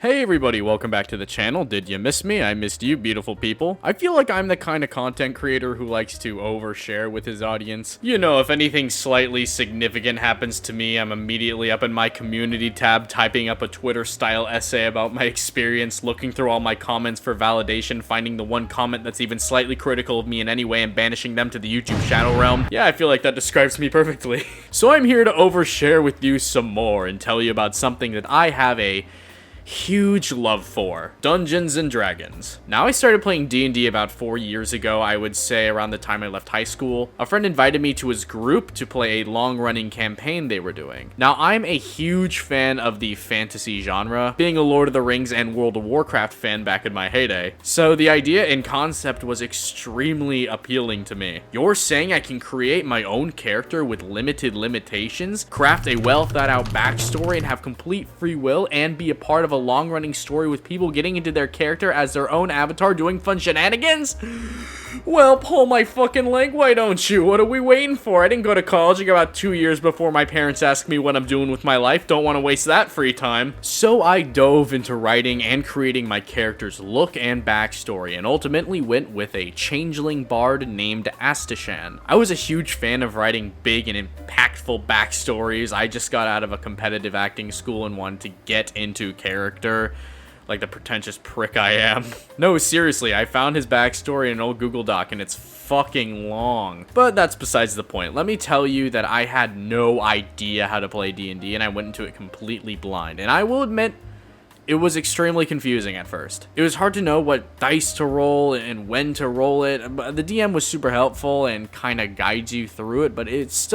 Hey everybody, welcome back to the channel. Did you miss me? I missed you, beautiful people. I feel like I'm the kind of content creator who likes to overshare with his audience. You know, if anything slightly significant happens to me, I'm immediately up in my community tab typing up a Twitter-style essay about my experience, looking through all my comments for validation, finding the one comment that's even slightly critical of me in any way, and banishing them to the YouTube shadow realm. Yeah, I feel like that describes me perfectly. So I'm here to overshare with you some more and tell you about something that I have a huge love for: Dungeons and Dragons. Now, I started playing D&D about 4 years ago, I would say around the time I left high school. A friend invited me to his group to play a long-running campaign they were doing. Now, I'm a huge fan of the fantasy genre, being a Lord of the Rings and World of Warcraft fan back in my heyday. So the idea and concept was extremely appealing to me. You're saying I can create my own character with limited limitations, craft a well-thought-out backstory, and have complete free will, and be a part of a long-running story with people getting into their character as their own avatar doing fun shenanigans? Well, pull my fucking leg, why don't you? What are we waiting for? I didn't go to college. I got about 2 years before my parents asked me what I'm doing with my life. Don't want to waste that free time. So I dove into writing and creating my character's look and backstory, and ultimately went with a changeling bard named Astashan. I was a huge fan of writing big and impactful backstories. I just got out of a competitive acting school and wanted to get into character, like the pretentious prick I am. No, seriously, I found his backstory in an old Google Doc, and it's fucking long. But that's besides the point. Let me tell you that I had no idea how to play D&D, and I went into it completely blind. And I will admit, it was extremely confusing at first. It was hard to know what dice to roll and when to roll it. But the DM was super helpful and kind of guides you through it, but it's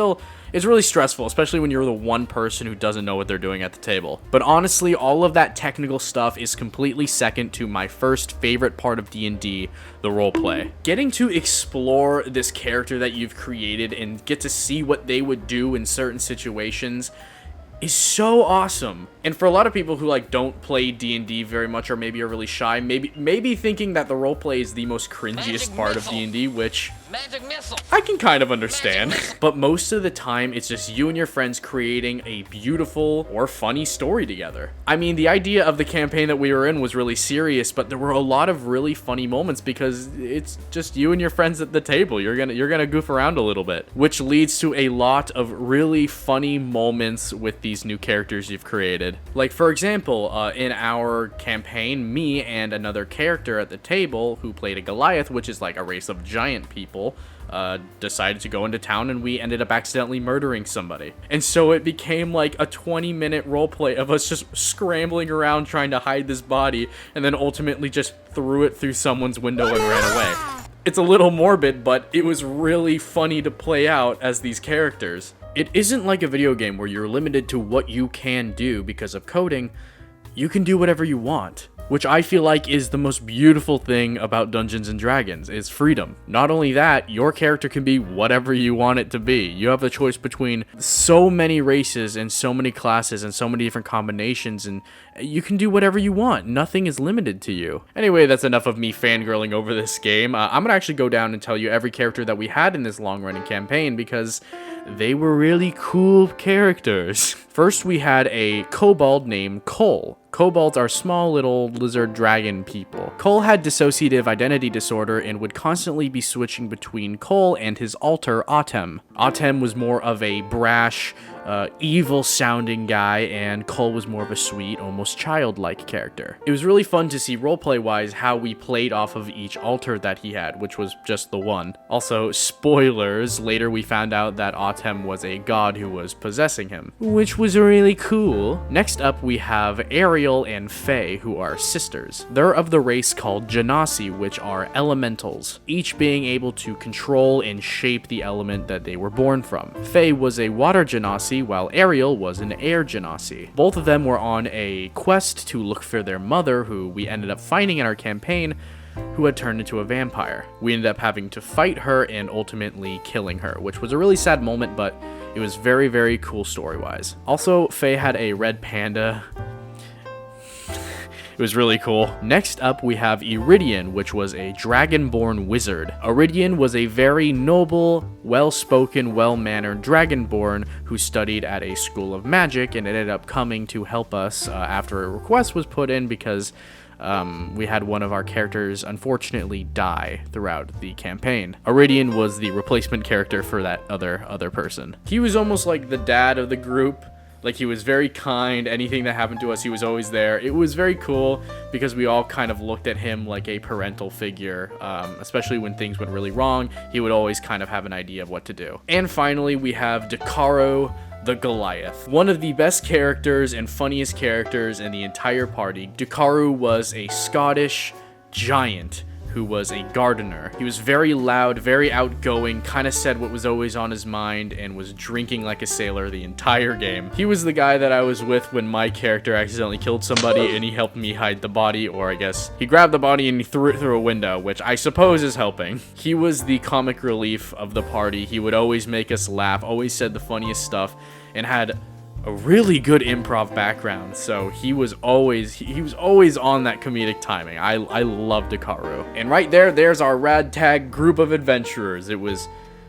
really stressful, especially when you're the one person who doesn't know what they're doing at the table. But honestly, all of that technical stuff is completely second to my first favorite part of D&D, the roleplay. Getting to explore this character that you've created and get to see what they would do in certain situations is so awesome. And for a lot of people who don't play D&D very much, or maybe are really shy, maybe thinking that the roleplay is the most cringiest part of D&D, which I can kind of understand. But most of the time, it's just you and your friends creating a beautiful or funny story together. I mean, the idea of the campaign that we were in was really serious, but there were a lot of really funny moments because it's just you and your friends at the table. You're gonna goof around a little bit, which leads to a lot of really funny moments with these new characters you've created. Like, for example, in our campaign, me and another character at the table who played a Goliath, which is like a race of giant people, decided to go into town, and we ended up accidentally murdering somebody. And so it became like a 20-minute roleplay of us just scrambling around trying to hide this body, and then ultimately just threw it through someone's window and ran away. It's a little morbid, but it was really funny to play out as these characters. It isn't like a video game where you're limited to what you can do because of coding. You can do whatever you want, which I feel like is the most beautiful thing about Dungeons and Dragons, is freedom. Not only that, your character can be whatever you want it to be. You have the choice between so many races and so many classes and so many different combinations, and you can do whatever you want. Nothing is limited to you. Anyway, that's enough of me fangirling over this game. I'm gonna actually go down and tell you every character that we had in this long-running campaign, because they were really cool characters. First, we had a kobold named Cole. Kobolds are small little lizard dragon people. Cole had dissociative identity disorder and would constantly be switching between Cole and his alter, Autumn. Autumn was more of a brash, evil-sounding guy, and Cole was more of a sweet, almost childlike character. It was really fun to see roleplay-wise how we played off of each alter that he had, which was just the one. Also, spoilers, later we found out that Autumn was a god who was possessing him, which was really cool. Next up, we have Ariel and Faye, who are sisters. They're of the race called Genasi, which are elementals, each being able to control and shape the element that they were born from. Faye was a water Genasi, while Ariel was an air Genasi. Both of them were on a quest to look for their mother, who we ended up finding in our campaign, who had turned into a vampire. We ended up having to fight her and ultimately killing her, which was a really sad moment, but it was very, very cool story-wise. Also, Faye had a red panda. was really cool. Next up, we have Iridian, which was a dragonborn wizard. Iridian was a very noble, well-spoken, well-mannered dragonborn who studied at a school of magic and ended up coming to help us after a request was put in because we had one of our characters unfortunately die throughout the campaign. Iridian was the replacement character for that other person. He was almost like the dad of the group. Like, he was very kind. Anything that happened to us, he was always there. It was very cool because we all kind of looked at him like a parental figure, especially when things went really wrong. He would always kind of have an idea of what to do. And finally, we have Dakaro the Goliath. One of the best characters and funniest characters in the entire party. Dakaru was a Scottish giant who was a gardener. He was very loud, very outgoing, kind of said what was always on his mind, and was drinking like a sailor the entire game. He was the guy that I was with when my character accidentally killed somebody, and he helped me hide the body, or I guess he grabbed the body and he threw it through a window, which I suppose is helping. He was the comic relief of the party. He would always make us laugh, always said the funniest stuff, and had a really good improv background, so he was always on that comedic timing. I loved Dakaru. And right there's our ragtag group of adventurers. It was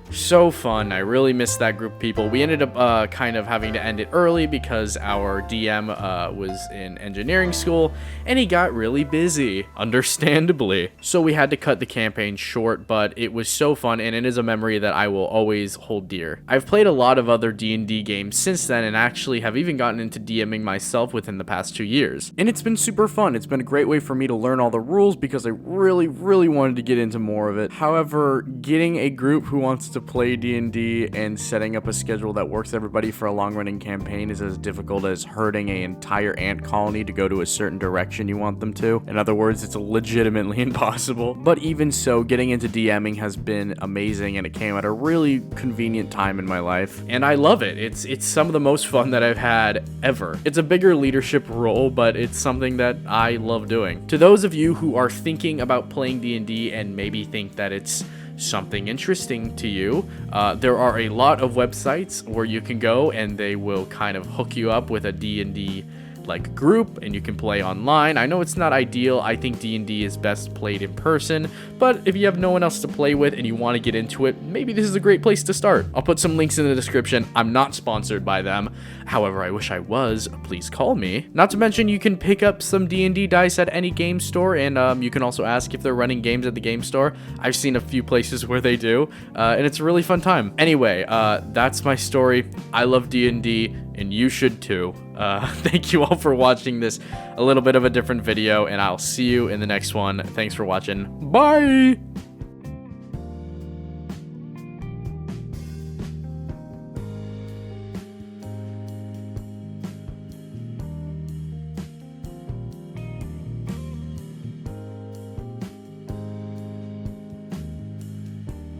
so fun. I really missed that group of people. We ended up kind of having to end it early because our DM was in engineering school and he got really busy, understandably. So we had to cut the campaign short, but it was so fun and it is a memory that I will always hold dear. I've played a lot of other D&D games since then and actually have even gotten into DMing myself within the past 2 years. And it's been super fun. It's been a great way for me to learn all the rules because I really wanted to get into more of it. However, getting a group who wants to play D&D and setting up a schedule that works everybody for a long-running campaign is as difficult as herding an entire ant colony to go to a certain direction you want them to. In other words, it's legitimately impossible. But even so, getting into DMing has been amazing and it came at a really convenient time in my life. And I love it. It's some of the most fun that I've had ever. It's a bigger leadership role, but it's something that I love doing. To those of you who are thinking about playing D&D and maybe think that it's something interesting to you, there are a lot of websites where you can go and they will kind of hook you up with a D&D like group and you can play online. I know it's not ideal. I think D&D is best played in person, but if you have no one else to play with and you want to get into it, maybe this is a great place to start. I'll put some links in the description. I'm not sponsored by them. However, I wish I was. Please call me. Not to mention, you can pick up some D&D dice at any game store, and you can also ask if they're running games at the game store. I've seen a few places where they do, and it's a really fun time. Anyway, that's my story. I love D&D, and you should too. Thank you all for watching this a little bit of a different video, and I'll see you in the next one. Thanks for watching. Bye!